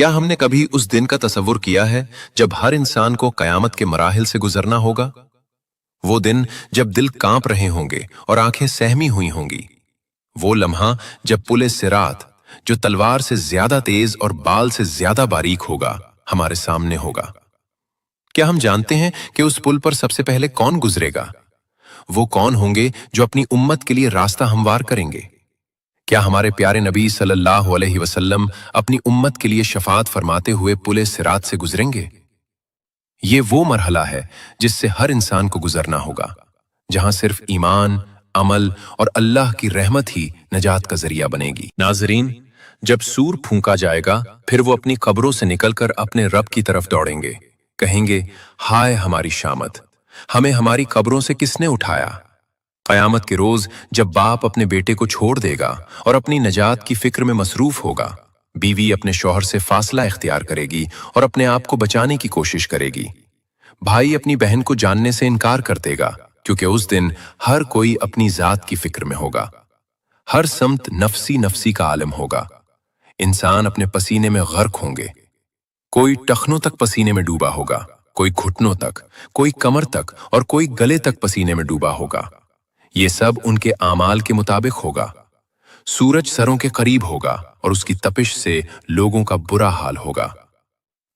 क्या हमने कभी उस दिन का तसव्वुर किया है जब हर इंसान को कयामत के मराहिल से गुजरना होगा? वो दिन जब दिल कांप रहे होंगे और आंखें सहमी हुई होंगी। वो लम्हा जब पुले सिरात, जो तलवार से ज्यादा तेज और बाल से ज्यादा बारीक होगा, हमारे सामने होगा। क्या हम जानते हैं कि उस पुल पर सबसे पहले कौन गुजरेगा? वो कौन होंगे जो अपनी उम्मत के लिए रास्ता हमवार करेंगे? क्या हमारे प्यारे नबी सल्लल्लाहु अलैहि वसल्लम अपनी उम्मत के लिए शफात फरमाते हुए पुले सिरात से गुजरेंगे? ये वो मरहला है जिससे हर इंसान को गुजरना होगा, जहां सिर्फ ईमान, अमल और अल्लाह की रहमत ही नजात का जरिया बनेगी। नाजरीन, जब सूर फूंका जाएगा, फिर वो अपनी कब्रों से निकलकर अपने रब की तरफ दौड़ेंगे। कहेंगे, हाय हमारी शामत, हमें हमारी कब्रों से किसने उठाया? कयामत के रोज जब बाप अपने बेटे को छोड़ देगा और अपनी नजात की फिक्र में मसरूफ होगा, बीवी अपने शौहर से फासला इख्तियार करेगी और अपने आप को बचाने की कोशिश करेगी। भाई अपनी बहन को जानने से इनकार कर देगा, क्योंकि उस दिन हर कोई अपनी जात की फिक्र में होगा। हर समत नफसी नफसी का आलम होगा। इंसान अपने पसीने में गर्क होंगे। कोई टखनों तक पसीने में डूबा होगा, कोई घुटनों तक, कोई कमर तक और कोई गले तक पसीने में डूबा होगा। ये सब उनके आमाल के मुताबिक होगा। सूरज सरों के करीब होगा और उसकी तपिश से लोगों का बुरा हाल होगा।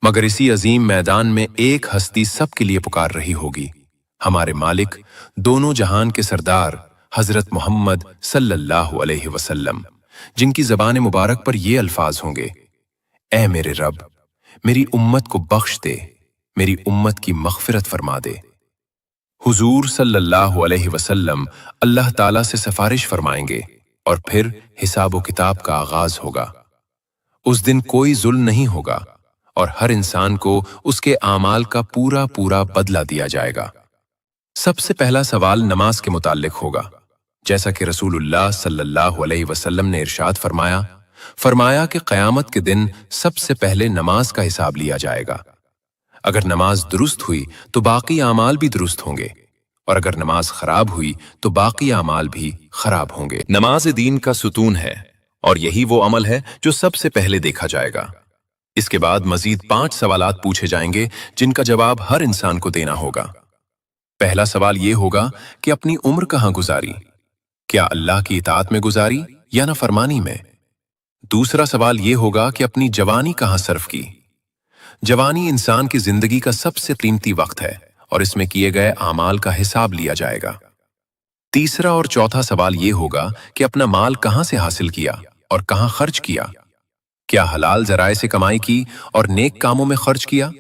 मगर इसी अजीम मैदान में एक हस्ती सबके लिए पुकार रही होगी, हमारे मालिक, दोनों जहान के सरदार हजरत मोहम्मद सल्लल्लाहु अलैहि वसल्लम, जिनकी ज़बान मुबारक पर ये अल्फाज होंगे, ऐ मेरे रब, मेरी उम्मत को बख्श दे, मेरी उम्मत की मग़फ़िरत फरमा दे। हुजूर सल्लल्लाहु अलैहि वसल्लम अल्लाह ताला से सिफारिश फरमाएंगे और फिर हिसाब व किताब का आगाज होगा। उस दिन कोई जुल्म नहीं होगा और हर इंसान को उसके आमाल का पूरा पूरा बदला दिया जाएगा। सबसे पहला सवाल नमाज के मुताल्लिक होगा, जैसा कि रसूलुल्लाह सल्लल्लाहु अलैहि वसल्लम ने इरशाद फरमाया कि क़यामत के दिन सबसे पहले नमाज का हिसाब लिया जाएगा। अगर नमाज दुरुस्त हुई तो बाकी आमाल भी दुरुस्त होंगे, और अगर नमाज खराब हुई तो बाकी आमाल भी खराब होंगे। नमाज दीन का सुतून है और यही वो अमल है जो सबसे पहले देखा जाएगा। इसके बाद मजीद 5 सवालात पूछे जाएंगे, जिनका जवाब हर इंसान को देना होगा। पहला सवाल ये होगा कि अपनी उम्र कहाँ गुजारी? क्या अल्लाह की इताअत में गुजारी या नाफरमानी में? दूसरा सवाल ये होगा कि अपनी जवानी कहाँ सर्फ की? जवानी इंसान की जिंदगी का सबसे कीमती वक्त है और इसमें किए गए आमाल का हिसाब लिया जाएगा। तीसरा और चौथा सवाल ये होगा कि अपना माल कहाँ से हासिल किया और कहाँ खर्च किया? क्या हलाल जराए से कमाई की और नेक कामों में खर्च किया,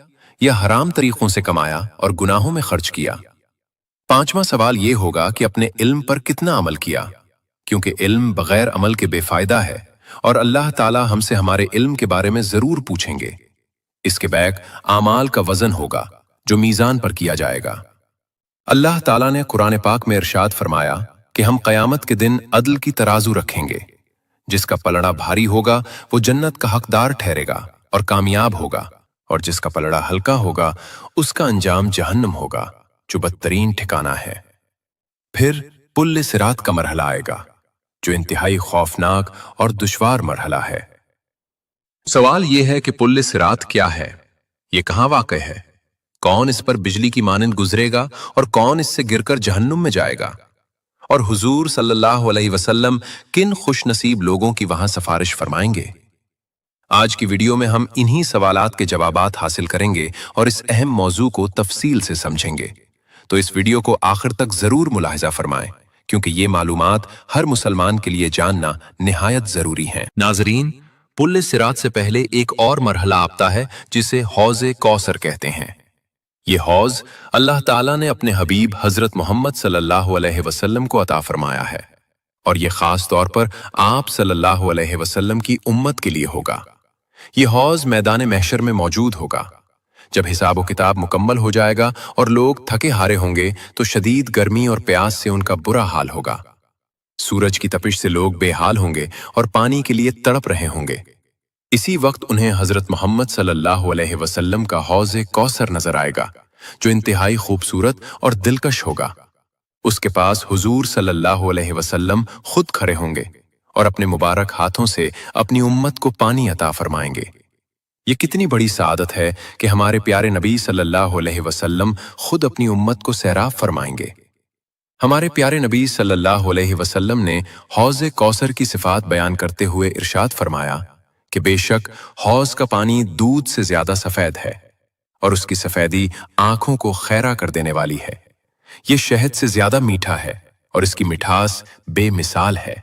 या हराम तरीकों से कमाया और गुनाहों में खर्च किया? पांचवां सवाल ये होगा कि अपने इल्म पर कितना अमल किया, क्योंकि इल्म बगैर अमल के बेफायदा है और अल्लाह ताला हमसे हमारे इल्म के बारे में जरूर पूछेंगे। इसके बैक आमाल का वजन होगा जो मीजान पर किया जाएगा। अल्लाह ताला ने कुरान पाक में इरशाद फरमाया कि हम क़यामत के दिन अदल की तराजू रखेंगे। जिसका पलड़ा भारी होगा वो जन्नत का हकदार ठहरेगा और कामयाब होगा, और जिसका पलड़ा हल्का होगा उसका अंजाम जहन्नम होगा, जो बदतरीन ठिकाना है। फिर पुल सिरात का मरहला आएगा, जो इंतहाई खौफनाक और दुश्वार मरहला है। सवाल यह है कि पुल सिरात क्या है, ये कहाँ वाक़ है, कौन इस पर बिजली की मानंद गुजरेगा और कौन इससे गिरकर जहन्नुम में जाएगा, और हुजूर सल्लल्लाहु अलैहि वसल्लम किन खुशनसीब लोगों की वहां सिफारिश फरमाएंगे। आज की वीडियो में हम इन्हीं सवालात के जवाबात हासिल करेंगे और इस अहम मौजू को तफसील से समझेंगे। तो इस वीडियो को आखिर तक जरूर मुलाहिजा फरमाएं, क्योंकि ये मालूमात हर मुसलमान के लिए जानना निहायत जरूरी है। नाजरीन, पुल सिरात से पहले एक और मरहला आता है जिसे हौज़े कौसर कहते हैं। ये हौज अल्लाह ताला ने अपने हबीब हजरत मोहम्मद सल्लल्लाहु अलैहि वसल्लम को अता फरमाया है, और ये खास तौर पर आप सल्लल्लाहु अलैहि वसल्लम की उम्मत के लिए होगा। ये हौज मैदान महशर में मौजूद होगा। जब हिसाब व किताब मुकम्मल हो जाएगा और लोग थके हारे होंगे तो शदीद गर्मी और प्यास से उनका बुरा हाल होगा। सूरज की तपिश से लोग बेहाल होंगे और पानी के लिए तड़प रहे होंगे। इसी वक्त उन्हें हजरत मोहम्मद सल्लल्लाहु अलैहि वसल्लम का हौज़े कौसर नजर आएगा, जो इंतहाई खूबसूरत और दिलकश होगा। उसके पास हुजूर सल्लल्लाहु अलैहि वसल्लम खुद खड़े होंगे और अपने मुबारक हाथों से अपनी उम्मत को पानी अता फरमाएंगे। یہ کتنی بڑی سعادت ہے کہ ہمارے پیارے نبی صلی اللہ علیہ وسلم خود اپنی امت کو سیراب فرمائیں گے۔ ہمارے پیارے نبی صلی اللہ علیہ وسلم نے حوض کوثر کی صفات بیان کرتے ہوئے ارشاد فرمایا کہ بے شک حوض کا پانی دودھ سے زیادہ سفید ہے اور اس کی سفیدی آنکھوں کو خیرہ کر دینے والی ہے۔ یہ شہد سے زیادہ میٹھا ہے اور اس کی مٹھاس بے مثال ہے۔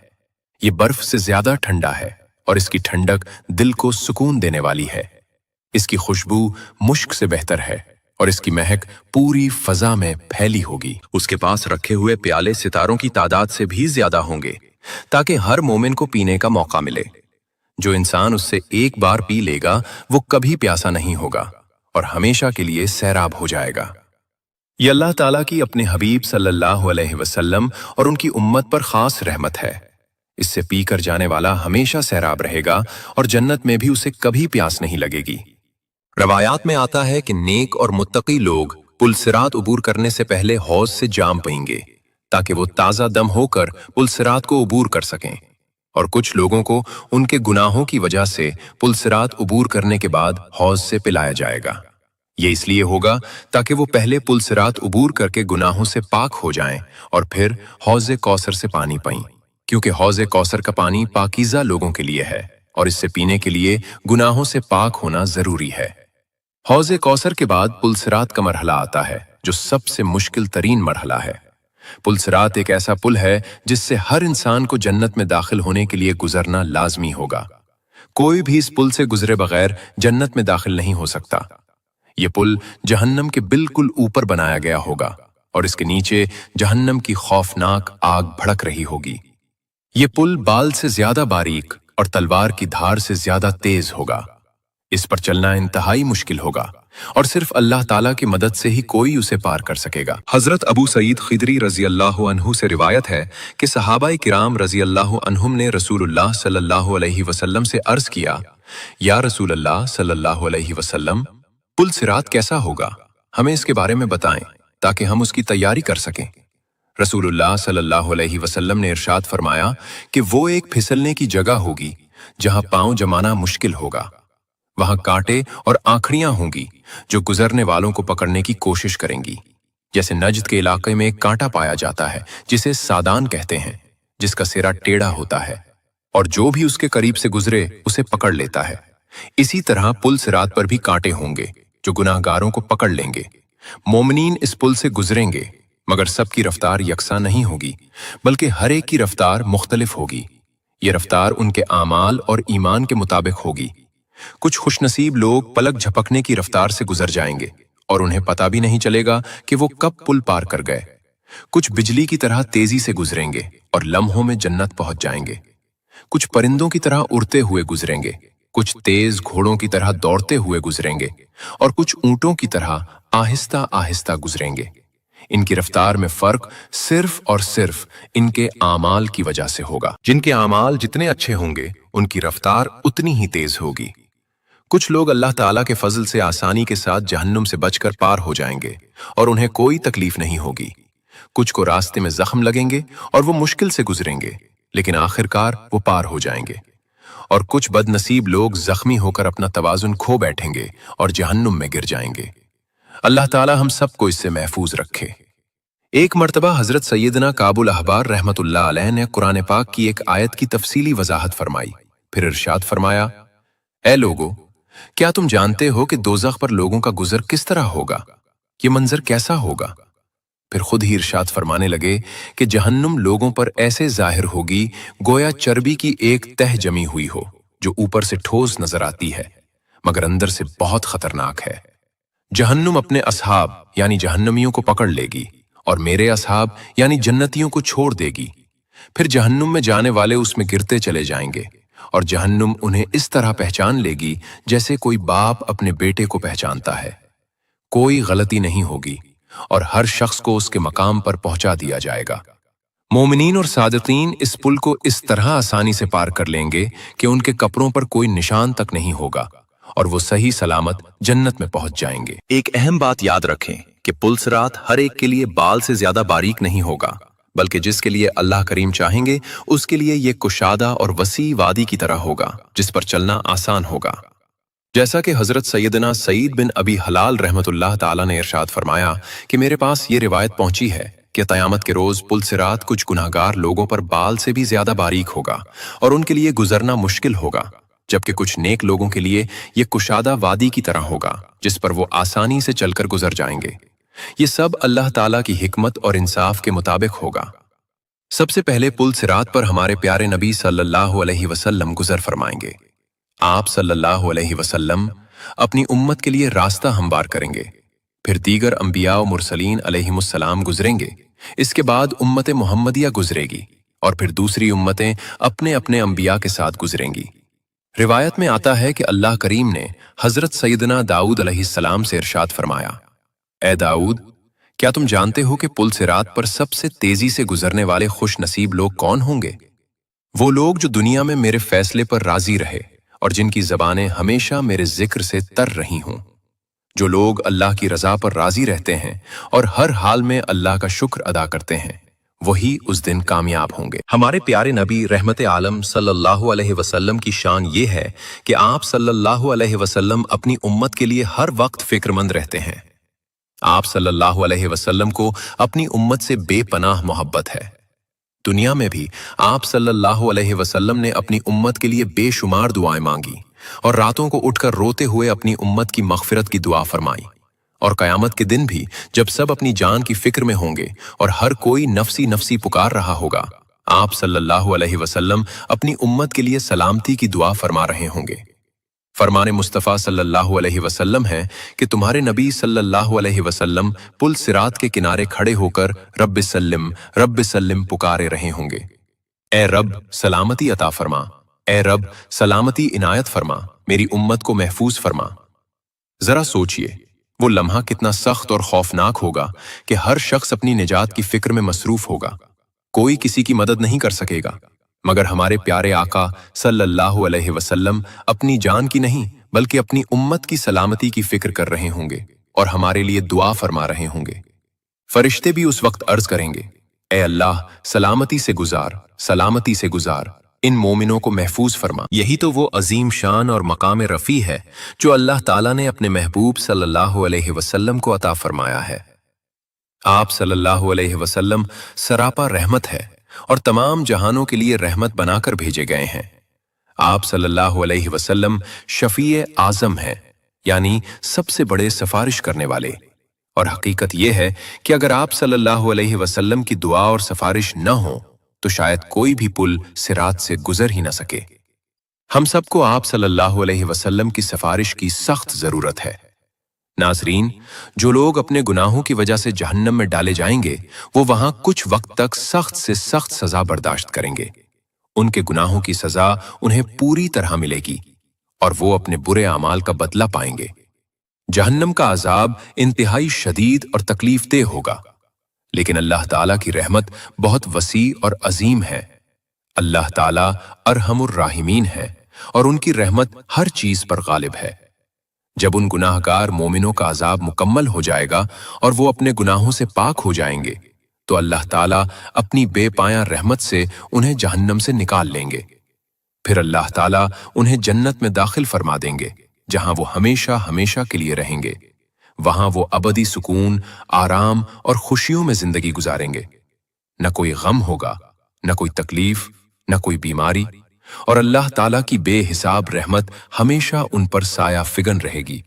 یہ برف سے زیادہ ٹھنڈا ہے اور اس کی ٹھنڈک دل کو سکون دینے والی ہے۔ اس کی خوشبو مشک سے بہتر ہے اور اس کی مہک پوری فضا میں پھیلی ہوگی۔ اس کے پاس رکھے ہوئے پیالے ستاروں کی تعداد سے بھی زیادہ ہوں گے تاکہ ہر مومن کو پینے کا موقع ملے۔ جو انسان اس سے ایک بار پی لے گا وہ کبھی پیاسا نہیں ہوگا اور ہمیشہ کے لیے سیراب ہو جائے گا۔ یہ اللہ تعالیٰ کی اپنے حبیب صلی اللہ علیہ وسلم اور ان کی امت پر خاص رحمت ہے۔ اس سے پی کر جانے والا ہمیشہ سیراب رہے گا اور جنت میں بھی اسے کبھی پیاس نہیں لگے گی۔ روایات میں آتا ہے کہ نیک اور متقی لوگ پل صراط عبور کرنے سے پہلے حوض سے جام پئیں گے تاکہ وہ تازہ دم ہو کر پل صراط کو عبور کر سکیں، اور کچھ لوگوں کو ان کے گناہوں کی وجہ سے پل صراط عبور کرنے کے بعد حوض سے پلایا جائے گا۔ یہ اس لیے ہوگا تاکہ وہ پہلے پل صراط عبور کر کے گناہوں سے پاک ہو جائیں اور پھر حوض کوثر سے پانی پئیں، کیونکہ حوض کوثر کا پانی پاکیزہ لوگوں کے لیے ہے اور اس سے پینے کے لیے گناہوں سے پاک ہونا ضروری ہے۔ حوض کوثر کے بعد پل صراط کا مرحلہ آتا ہے جو سب سے مشکل ترین مرحلہ ہے۔ پل صراط ایک ایسا پل ہے جس سے ہر انسان کو جنت میں داخل ہونے کے لیے گزرنا لازمی ہوگا۔ کوئی بھی اس پل سے گزرے بغیر جنت میں داخل نہیں ہو سکتا۔ یہ پل جہنم کے بالکل اوپر بنایا گیا ہوگا اور اس کے نیچے جہنم کی خوفناک آگ بھڑک رہی ہوگی۔ یہ پل بال سے زیادہ باریک اور تلوار کی دھار سے زیادہ تیز ہوگا۔ اس پر چلنا انتہائی مشکل ہوگا اور صرف اللہ تعالیٰ کی مدد سے ہی کوئی اسے پار کر سکے گا۔ حضرت ابو سعید خدری رضی اللہ عنہ سے روایت ہے کہ صحابہ کرام رضی اللہ عنہم نے رسول اللہ صلی اللہ علیہ وسلم سے عرض کیا، یا رسول اللہ صلی اللہ علیہ وسلم، پل صراط کیسا ہوگا؟ ہمیں اس کے بارے میں بتائیں تاکہ ہم اس کی تیاری کر سکیں۔ رسول اللہ صلی اللہ علیہ وسلم نے ارشاد فرمایا کہ وہ ایک پھسلنے کی جگہ ہوگی جہاں پاؤں جمانا مشکل ہوگا۔ وہاں کانٹے اور آنکھڑیاں ہوں گی جو گزرنے والوں کو پکڑنے کی کوشش کریں گی۔ جیسے نجد کے علاقے میں ایک کانٹا پایا جاتا ہے جسے سادان کہتے ہیں، جس کا سرا ٹیڑھا ہوتا ہے اور جو بھی اس کے قریب سے گزرے اسے پکڑ لیتا ہے۔ اسی طرح پل صراط پر بھی کانٹے ہوں گے جو گناہ گاروں کو پکڑ لیں گے۔ مومنین اس پل سے گزریں گے مگر سب کی رفتار یکساں نہیں ہوگی بلکہ ہر ایک کی رفتار مختلف ہوگی۔ یہ رفتار ان کے اعمال اور ایمان کے مطابق ہوگی۔ کچھ خوش نصیب لوگ پلک جھپکنے کی رفتار سے گزر جائیں گے اور انہیں پتہ بھی نہیں چلے گا کہ وہ کب پل پار کر گئے۔ کچھ بجلی کی طرح تیزی سے گزریں گے اور لمحوں میں جنت پہنچ جائیں گے۔ کچھ پرندوں کی طرح اڑتے ہوئے گزریں گے، کچھ تیز گھوڑوں کی طرح دوڑتے ہوئے گزریں گے اور کچھ اونٹوں کی طرح آہستہ آہستہ گزریں گے۔ ان کی رفتار میں فرق صرف اور صرف ان کے اعمال کی وجہ سے ہوگا۔ جن کے اعمال جتنے اچھے ہوں گے ان کی رفتار اتنی ہی تیز ہوگی۔ کچھ لوگ اللہ تعالیٰ کے فضل سے آسانی کے ساتھ جہنم سے بچ کر پار ہو جائیں گے اور انہیں کوئی تکلیف نہیں ہوگی۔ کچھ کو راستے میں زخم لگیں گے اور وہ مشکل سے گزریں گے لیکن آخرکار وہ پار ہو جائیں گے، اور کچھ بد نصیب لوگ زخمی ہو کر اپنا توازن کھو بیٹھیں گے اور جہنم میں گر جائیں گے۔ اللہ تعالیٰ ہم سب کو اس سے محفوظ رکھے۔ ایک مرتبہ حضرت سیدنا کعب الاحبار رحمۃ اللہ علیہ نے قرآن پاک کی ایک آیت کی تفصیلی وضاحت فرمائی، پھر ارشاد فرمایا، اے لوگو، کیا تم جانتے ہو کہ دوزخ پر لوگوں کا گزر کس طرح ہوگا؟ یہ منظر کیسا ہوگا؟ پھر خود ہی ارشاد فرمانے لگے کہ جہنم لوگوں پر ایسے ظاہر ہوگی گویا چربی کی ایک تہ جمی ہوئی ہو جو اوپر سے ٹھوس نظر آتی ہے مگر اندر سے بہت خطرناک ہے۔ جہنم اپنے اصحاب یعنی جہنمیوں کو پکڑ لے گی اور میرے اصحاب یعنی جنتیوں کو چھوڑ دے گی۔ پھر جہنم میں جانے والے اس میں گرتے چلے جائیں گے اور جہنم انہیں اس طرح پہچان لے گی جیسے کوئی باپ اپنے بیٹے کو پہچانتا ہے۔ کوئی غلطی نہیں ہوگی اور ہر شخص کو اس کے مقام پر پہنچا دیا جائے گا۔ مومنین اور صادقین اس پل کو اس طرح آسانی سے پار کر لیں گے کہ ان کے کپڑوں پر کوئی نشان تک نہیں ہوگا اور وہ صحیح سلامت جنت میں پہنچ جائیں گے۔ ایک اہم بات یاد رکھیں کہ پل صراط ہر ایک کے لیے بال سے زیادہ باریک نہیں ہوگا، بلکہ جس کے لیے اللہ کریم چاہیں گے اس کے لیے یہ کشادہ اور وسیع وادی کی طرح ہوگا جس پر چلنا آسان ہوگا۔ जैसा कि हजरत सैयदना सईद बिन अबी हलाल रहमतुल्लाह ताला ने इरशाद फरमाया कि मेरे पास ये रिवायत पहुंची है कि क़यामत के रोज पुल सिरात कुछ गुनाहगार लोगों पर बाल से भी ज्यादा बारीक होगा और उनके लिए गुजरना मुश्किल होगा, जबकि कुछ नेक लोगों के लिए ये कुशादा वादी की तरह होगा जिस पर वो आसानी से चलकर गुजर जाएंगे। ये सब अल्लाह ताला की हिकमत और इंसाफ के मुताबिक होगा। सबसे पहले पुल सिरात पर हमारे प्यारे नबी सल्लल्लाहु अलैहि वसल्लम गुजर फरमाएंगे। आप सल्लल्लाहु अलैहि वसल्लम अपनी उम्मत के लिए रास्ता हमवार करेंगे। फिर दीगर अंबिया और मुरसलीन अलैहिमुस्सलाम गुजरेंगे। इसके बाद उम्मत मुहम्मदिया गुजरेगी और फिर दूसरी उम्मतें अपने अपने अंबिया के साथ गुजरेंगी। रिवायत में आता है कि अल्लाह करीम ने हजरत सैयदना दाऊद अलैहिस्सलाम से इरशाद फरमाया, ए दाऊद, क्या तुम जानते हो कि पुल सिरात पर सबसे तेजी से गुजरने वाले खुश नसीब लोग कौन होंगे? वो लोग जो दुनिया में मेरे फैसले पर राजी रहे और जिनकी जबानें हमेशा मेरे जिक्र से तर रही हों। जो लोग अल्लाह की रजा पर राजी रहते हैं और हर हाल में अल्लाह का शुक्र अदा करते हैं, वही उस दिन कामयाब होंगे। हमारे प्यारे नबी रहमत आलम सल्लल्लाहु अलैहि वसल्लम की शान ये है कि आप सल्लल्लाहु अलैहि वसल्लम अपनी उम्मत के लिए हर वक्त फिक्रमंद रहते हैं। आप सल्लल्लाहु अलैहि वसल्लम को अपनी उम्मत से बेपनाह मोहब्बत है। दुनिया में भी आप सल्लल्लाहु अलैहि वसल्लम ने अपनी उम्मत के लिए बेशुमार दुआएं मांगी और रातों को उठकर रोते हुए अपनी उम्मत की मगफिरत की दुआ फरमाई। और क़यामत के दिन भी जब सब अपनी जान की फिक्र में होंगे और हर कोई नफसी नफसी पुकार रहा होगा, आप सल्लल्लाहु अलैहि वसल्लम अपनी उम्मत के लिए सलामती की दुआ फरमा रहे होंगे। फरमाने मुस्तफ़ा सल्लल्लाहु अलैहि वसल्लम है कि तुम्हारे नबी सल्लल्लाहु अलैहि वसल्लम पुल सिरात के किनारे खड़े होकर रब्बि सल्लिम पुकारे रहे होंगे। ए रब सलामती अता फरमा, ए रब सलामती इनायत फरमा, मेरी उम्मत को महफूज फरमा। जरा सोचिए वो लम्हा कितना सख्त और खौफनाक होगा कि हर शख्स अपनी निजात की फिक्र में मसरूफ होगा। कोई किसी की मदद नहीं कर सकेगा मगर हमारे प्यारे आका सल्लल्लाहु अलैहि वसल्लम अपनी जान की नहीं बल्कि अपनी उम्मत की सलामती की फिक्र कर रहे होंगे और हमारे लिए दुआ फरमा रहे होंगे। फरिश्ते भी उस वक्त अर्ज करेंगे, ए अल्लाह सलामती से गुजार, इन मोमिनों को महफूज फरमा। यही तो वो अजीम शान और मकाम रफ़ी है जो अल्लाह ताला ने अपने महबूब सल्लल्लाहु अलैहि वसल्लम को अता फरमाया है। आप सल्लल्लाहु अलैहि वसल्लम सरापा रहमत है और तमाम जहानों के लिए रहमत बनाकर भेजे गए हैं। आप सल्लल्लाहु अलैहि वसल्लम शफीए आज़म हैं, यानी सबसे बड़े सिफारिश करने वाले। और हकीकत यह है कि अगर आप सल्लल्लाहु अलैहि वसल्लम की दुआ और सिफारिश न हो तो शायद कोई भी पुल सिरात से गुजर ही न सके। हम सबको आप सल्लल्लाहु अलैहि वसल्लम की सिफारिश की सख्त जरूरत है। नाज़रीन, जो लोग अपने गुनाहों की वजह से जहन्नम में डाले जाएंगे वो वहां कुछ वक्त तक सख्त से सख्त सजा बर्दाश्त करेंगे। उनके गुनाहों की सजा उन्हें पूरी तरह मिलेगी और वो अपने बुरे अमाल का बदला पाएंगे। जहन्नम का अजाब इंतहाई शदीद और तकलीफदेह होगा, लेकिन अल्लाह ताला की रहमत बहुत वसी और अजीम है। अल्लाह ताला अरहमुर राहिमीन है और उनकी रहमत हर चीज पर गालिब है। जब उन गुनाहगार मोमिनों का अजाब मुकम्मल हो जाएगा और वो अपने गुनाहों से पाक हो जाएंगे तो अल्लाह ताला अपनी बेपाया रहमत से उन्हें जहन्नम से निकाल लेंगे। फिर अल्लाह ताला उन्हें जन्नत में दाखिल फरमा देंगे जहां वो हमेशा हमेशा के लिए रहेंगे। वहां वो अबदी सुकून, आराम और खुशियों में जिंदगी गुजारेंगे। न कोई गम होगा, न कोई तकलीफ, न कोई बीमारी, और अल्लाह ताला की बेहिसाब रहमत हमेशा उन पर साया फिगन रहेगी।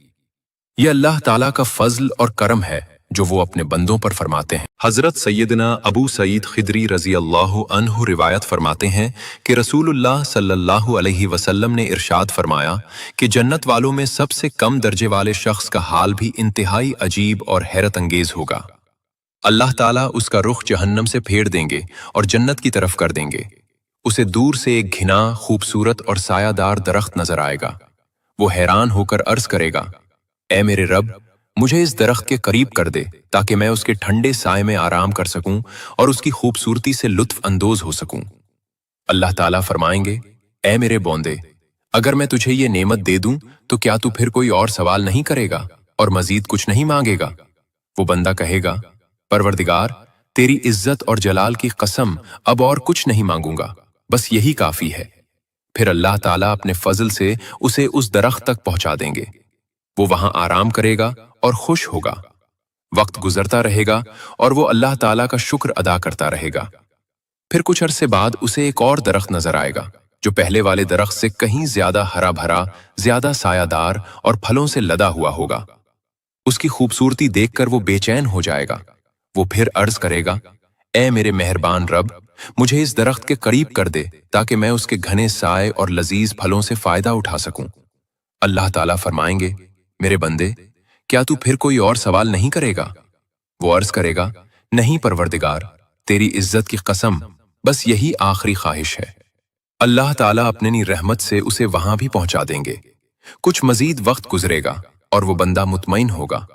यह अल्लाह ताला का फजल और करम है जो वो अपने बंदों पर फरमाते हैं। हजरत सैयदना अबू सईद खिदरी रजी अल्लाह अन्हु रिवायत फरमाते हैं कि रसूलुल्लाह सल्लल्लाहु अलैहि वसल्लम ने इरशाद फरमाया कि जन्नत वालों में सबसे कम दर्जे वाले शख्स का हाल भी इंतहाई अजीब और हैरत अंगेज होगा। अल्लाह ताला उसका रुख जहन्नम से फेर देंगे और जन्नत की तरफ कर देंगे। उसे दूर से एक घिना, खूबसूरत और सायादार दरख्त नजर आएगा। वो हैरान होकर अर्ज करेगा, ए मेरे रब, मुझे इस दरख्त के करीब कर दे ताकि मैं उसके ठंडे साए में आराम कर सकूं और उसकी खूबसूरती से लुत्फ अंदोज हो सकूं। अल्लाह ताला फरमाएंगे, ए मेरे बौंदे, अगर मैं तुझे ये नेमत दे दूं तो क्या तू फिर कोई और सवाल नहीं करेगा और मजीद कुछ नहीं मांगेगा? वो बंदा कहेगा, परवरदिगार, तेरी इज्जत और जलाल की कसम, अब और कुछ नहीं मांगूंगा, बस यही काफी है। پھر اللہ تعالیٰ اپنے فضل سے اسے اس درخت تک پہنچا دیں گے۔ وہ وہاں آرام کرے گا اور خوش ہوگا۔ وقت گزرتا رہے گا اور وہ اللہ تعالیٰ کا شکر ادا کرتا رہے گا۔ پھر کچھ عرصے بعد اسے ایک اور درخت نظر آئے گا جو پہلے والے درخت سے کہیں زیادہ ہرا بھرا، زیادہ سایہ دار اور پھلوں سے لدا ہوا ہوگا۔ اس کی خوبصورتی دیکھ کر وہ بے چین ہو جائے گا۔ وہ پھر عرض کرے گا، اے میرے مہربان رب، مجھے اس درخت کے قریب کر دے تاکہ میں اس کے گھنے سائے اور لذیذ پھلوں سے فائدہ اٹھا سکوں۔ اللہ تعالیٰ فرمائیں گے، میرے بندے، کیا تو پھر کوئی اور سوال نہیں کرے گا؟ وہ عرض کرے گا، نہیں پروردگار، تیری عزت کی قسم، بس یہی آخری خواہش ہے۔ اللہ تعالیٰ اپنی رحمت سے اسے وہاں بھی پہنچا دیں گے۔ کچھ مزید وقت گزرے گا اور وہ بندہ مطمئن ہوگا۔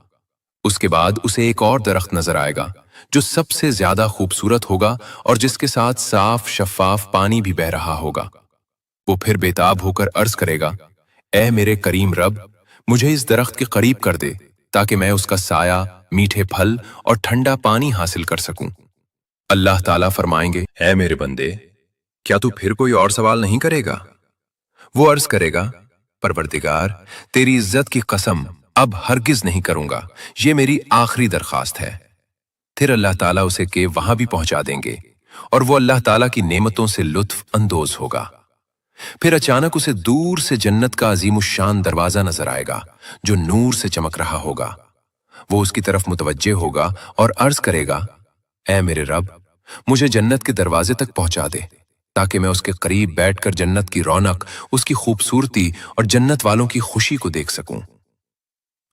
اس کے بعد اسے ایک اور درخت نظر آئے گا جو سب سے زیادہ خوبصورت ہوگا اور جس کے ساتھ صاف شفاف پانی بھی بہہ رہا ہوگا۔ وہ پھر بےتاب ہو کر عرض کرے گا، اے میرے کریم رب، مجھے اس درخت کے قریب کر دے تاکہ میں اس کا سایہ، میٹھے پھل اور ٹھنڈا پانی حاصل کر سکوں۔ اللہ تعالیٰ فرمائیں گے، اے میرے بندے، کیا تو پھر کوئی اور سوال نہیں کرے گا؟ وہ عرض کرے گا، پروردگار، تیری عزت کی قسم، اب ہرگز نہیں کروں گا، یہ میری آخری درخواست ہے۔ پھر اللہ تعالیٰ اسے کہ وہاں بھی پہنچا دیں گے اور وہ اللہ تعالیٰ کی نعمتوں سے لطف اندوز ہوگا۔ پھر اچانک اسے دور سے جنت کا عظیم الشان دروازہ نظر آئے گا جو نور سے چمک رہا ہوگا۔ وہ اس کی طرف متوجہ ہوگا اور عرض کرے گا، اے میرے رب، مجھے جنت کے دروازے تک پہنچا دے تاکہ میں اس کے قریب بیٹھ کر جنت کی رونق، اس کی خوبصورتی اور جنت والوں کی خوشی کو دیکھ سکوں۔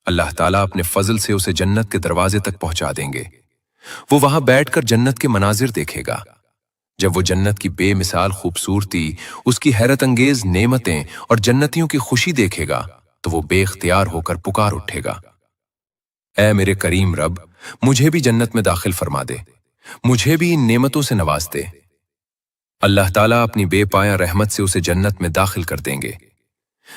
اللہ تعالیٰ اپنے فضل سے اسے جنت کے دروازے تک پہنچا دیں گے۔ وہ وہاں بیٹھ کر جنت کے مناظر دیکھے گا۔ جب وہ جنت کی بے مثال خوبصورتی، اس کی حیرت انگیز نعمتیں اور جنتیوں کی خوشی دیکھے گا تو وہ بے اختیار ہو کر پکار اٹھے گا، اے میرے کریم رب، مجھے بھی جنت میں داخل فرما دے، مجھے بھی ان نعمتوں سے نواز دے۔ اللہ تعالیٰ اپنی بے پایہ رحمت سے اسے جنت میں داخل کر دیں گے۔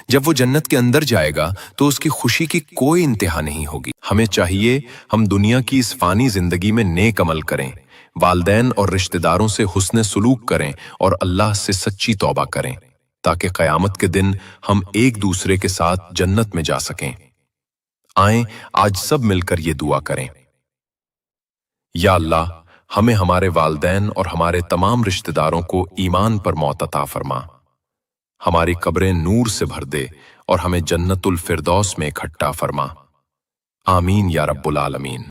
جب وہ جنت کے اندر جائے گا تو اس کی خوشی کی کوئی انتہا نہیں ہوگی۔ ہمیں چاہیے ہم دنیا کی اس فانی زندگی میں نیک عمل کریں، والدین اور رشتہ داروں سے حسن سلوک کریں اور اللہ سے سچی توبہ کریں تاکہ قیامت کے دن ہم ایک دوسرے کے ساتھ جنت میں جا سکیں۔ آئیں آج سب مل کر یہ دعا کریں، یا اللہ، ہمیں ہمارے والدین اور ہمارے تمام رشتہ داروں کو ایمان پر موت عطا فرما، ہماری قبریں نور سے بھر دے اور ہمیں جنت الفردوس میں اکٹھا فرما۔ آمین یا رب العالمین۔